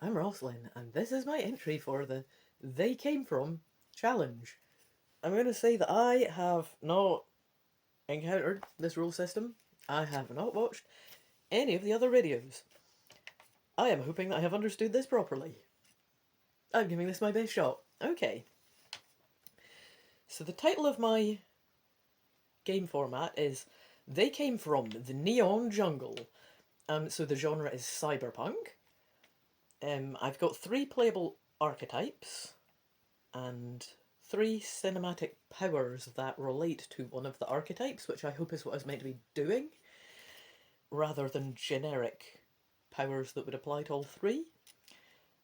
I'm Roslyn, and this is my entry for the They Came From challenge. I'm going to say that I have not encountered this rule system. I have not watched any of the other videos. I am hoping that I have understood this properly. I'm giving this my best shot. Okay. So the title of my game format is They Came From the Neon Jungle. So the genre is cyberpunk. I've got 3 playable archetypes and 3 cinematic powers that relate to one of the archetypes, which I hope is what I was meant to be doing, rather than generic powers that would apply to all 3.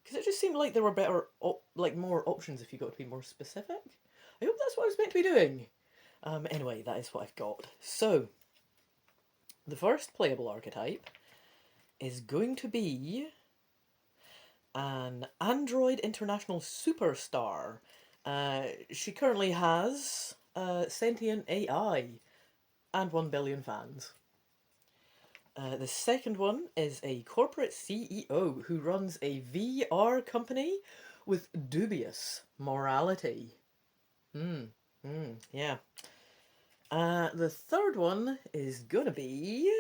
Because it just seemed like there were better, more options if you got to be more specific. I hope that's what I was meant to be doing. Anyway, that is what I've got. So, the first playable archetype is going to be an Android International Superstar. She currently has sentient AI and 1 billion fans. The second one is a corporate CEO who runs a VR company with dubious morality. Yeah. The third one is gonna be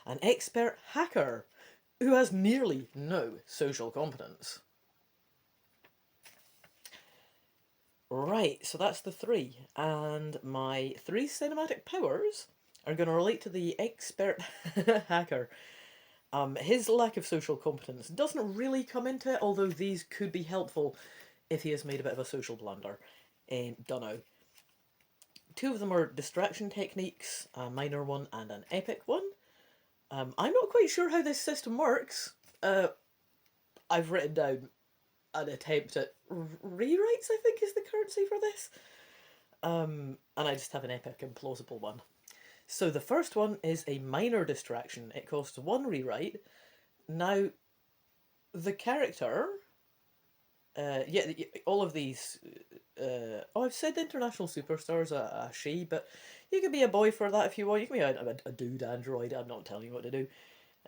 an expert hacker who has nearly no social competence. Right, so that's the 3. And my 3 cinematic powers are going to relate to the expert hacker. His lack of social competence doesn't really come into it, although these could be helpful if he has made a bit of a social blunder. Dunno. 2 of them are distraction techniques, a minor one and an epic one. I'm not quite sure how this system works. I've written down an attempt at rewrites, I think is the currency for this. And I just have an epic and plausible one. So the first one is a minor distraction. It costs 1 rewrite. Now, the character... all of these... I've said International Superstar's a she, but you can be a boy for that if you want. You can be a dude android. I'm not telling you what to do.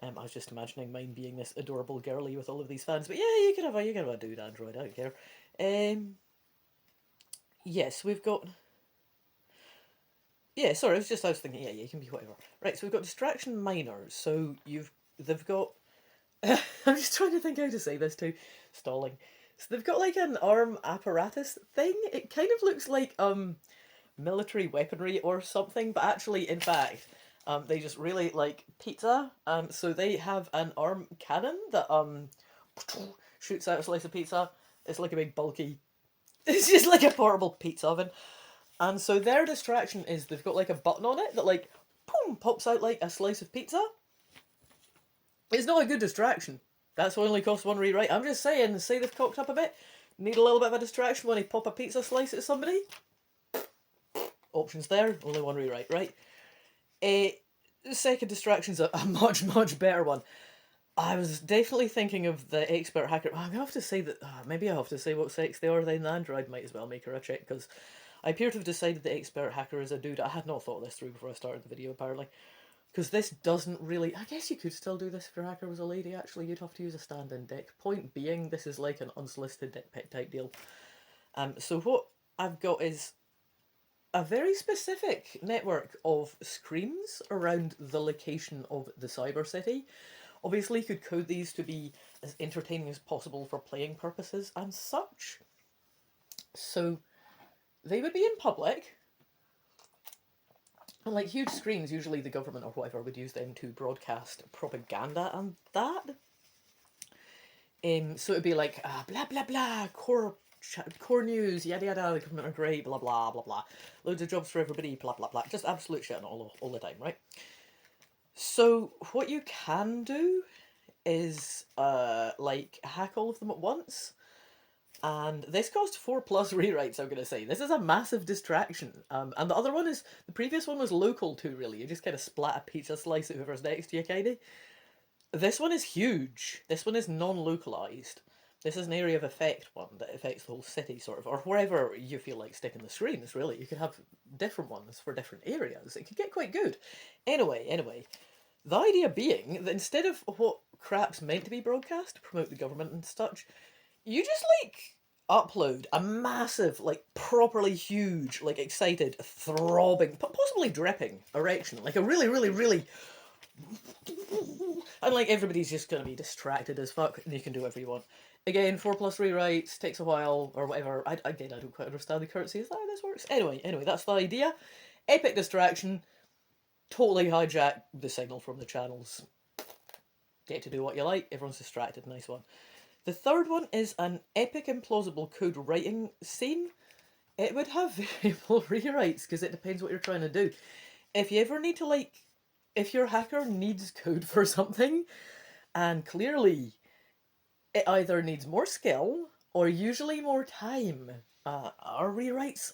I was just imagining mine being this adorable girly with all of these fans. But yeah, you can have a dude android. I don't care. Yes, we've got... Yeah, sorry, I was thinking, yeah, you can be whatever. Right, so we've got distraction minors. So they've got... I'm just trying to think how to say this too. Stalling. So they've got like an arm apparatus thing. It kind of looks like military weaponry or something, but actually, in fact, they just really like pizza. So they have an arm cannon that shoots out a slice of pizza. It's like a big bulky... It's just like a portable pizza oven. And so their distraction is they've got like a button on it that like, boom, pops out like a slice of pizza. It's not a good distraction. That's what only costs 1 rewrite. I'm just saying, say they've cocked up a bit, need a little bit of a distraction when they pop a pizza slice at somebody. Options there, only 1 rewrite, right? The second distraction's a much, much better one. I was definitely thinking of the expert hacker. I'm gonna have to say that, maybe I have to say what sex they are, then the android might as well make her a chick, because I appear to have decided the expert hacker is a dude. I had not thought this through before I started the video, apparently. Because this doesn't really... I guess you could still do this if your hacker was a lady, actually. You'd have to use a stand-in dick. Point being, this is like an unsolicited dick pic type deal. So what I've got is a very specific network of screens around the location of the cyber city. Obviously, you could code these to be as entertaining as possible for playing purposes and such. So they would be in public, and like huge screens, usually the government or whatever would use them to broadcast propaganda and that. So it'd be like blah blah blah, core news, yada yada, the government are great, blah blah blah blah, loads of jobs for everybody, blah blah blah, just absolute shit all the time, right? So what you can do is like hack all of them at once. And this cost 4+ rewrites, I'm going to say. This is a massive distraction. And the other one is... The previous one was local too, really. You just kind of splat a pizza slice at whoever's next to you, kind of. This one is huge. This one is non-localised. This is an area of effect one that affects the whole city, sort of. Or wherever you feel like sticking the screens, really. You could have different ones for different areas. It could get quite good. Anyway. The idea being that instead of what crap's meant to be broadcast to promote the government and such, you just like upload a massive, like properly huge, like excited, throbbing, possibly dripping erection, like a really, really, really, and like everybody's just gonna be distracted as fuck, and you can do whatever you want. Again, 4+ rewrites takes a while or whatever. I don't quite understand the currency. Is that how this works? Anyway, that's the idea. Epic distraction. Totally hijack the signal from the channels. Get to do what you like. Everyone's distracted. Nice one. The third one is an epic implausible code writing scene. It would have variable rewrites because it depends what you're trying to do. If you ever need to, like, if your hacker needs code for something, and clearly it either needs more skill or usually more time. Are rewrites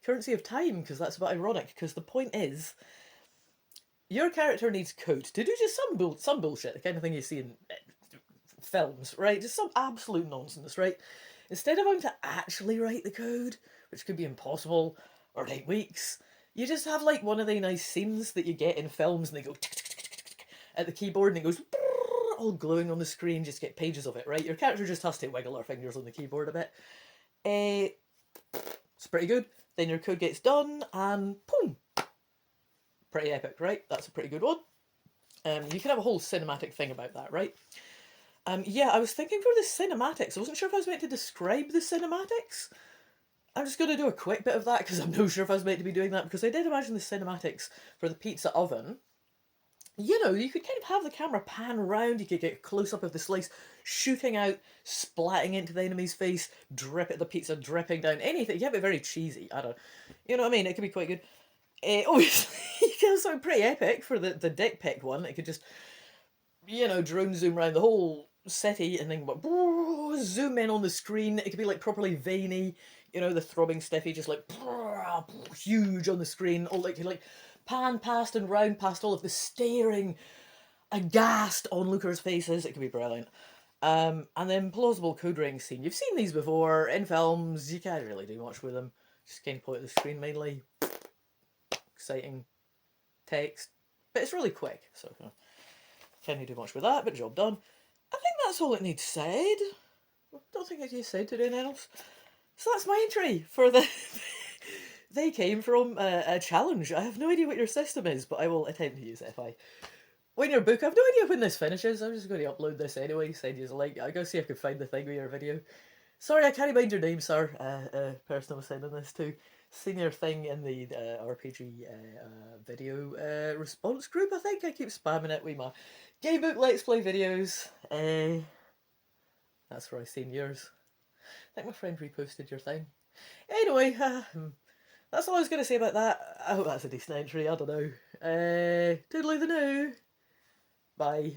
currency of time? Because that's a bit ironic. Because the point is, your character needs code to do just some bullshit, the kind of thing you see in films, right? Just some absolute nonsense, right? Instead of having to actually write the code, which could be impossible, or take weeks, you just have like one of the nice scenes that you get in films, and they go at the keyboard, and it goes all glowing on the screen. Just get pages of it, right? Your character just has to wiggle her fingers on the keyboard a bit. It's pretty good. Then your code gets done, and boom, pretty epic, right? That's a pretty good one. You can have a whole cinematic thing about that, right? Yeah, I was thinking for the cinematics. I wasn't sure if I was meant to describe the cinematics. I'm just going to do a quick bit of that because I'm not sure if I was meant to be doing that, because I did imagine the cinematics for the pizza oven. You know, you could kind of have the camera pan around, you could get a close-up of the slice shooting out, splatting into the enemy's face, drip at the pizza dripping down, anything. You have it very cheesy, I don't know. You know what I mean? It could be quite good. Obviously, you can have something pretty epic for the dick pic one. It could just, you know, drone zoom around the whole city and then zoom in on the screen. It could be like properly veiny, you know, the throbbing Steffi just like huge on the screen, all like pan past and round past all of the staring, aghast onlookers' faces. It could be brilliant. And then plausible code ring scene. You've seen these before in films. You can't really do much with them. Just kind of point at the screen mainly. Exciting text, but it's really quick, so can't do much with that. But job done. I think that's all it needs said. I don't think it needs said to do anything else. So that's my entry for the. They came from a challenge. I have no idea what your system is, but I will attempt to use it if I win your book. I have no idea when this finishes. I'm just going to upload this anyway, send you a link. I'll go see if I can find the thing with your video. Sorry, I can't mind your name, sir. Person I was sending this to. Senior thing in the RPG video response group, I think. I keep spamming it with my gamebook Let's Play videos. That's where I seen yours. I think my friend reposted your thing. Anyway, that's all I was going to say about that. I hope that's a decent entry, I don't know. Toodaloo the new. Bye.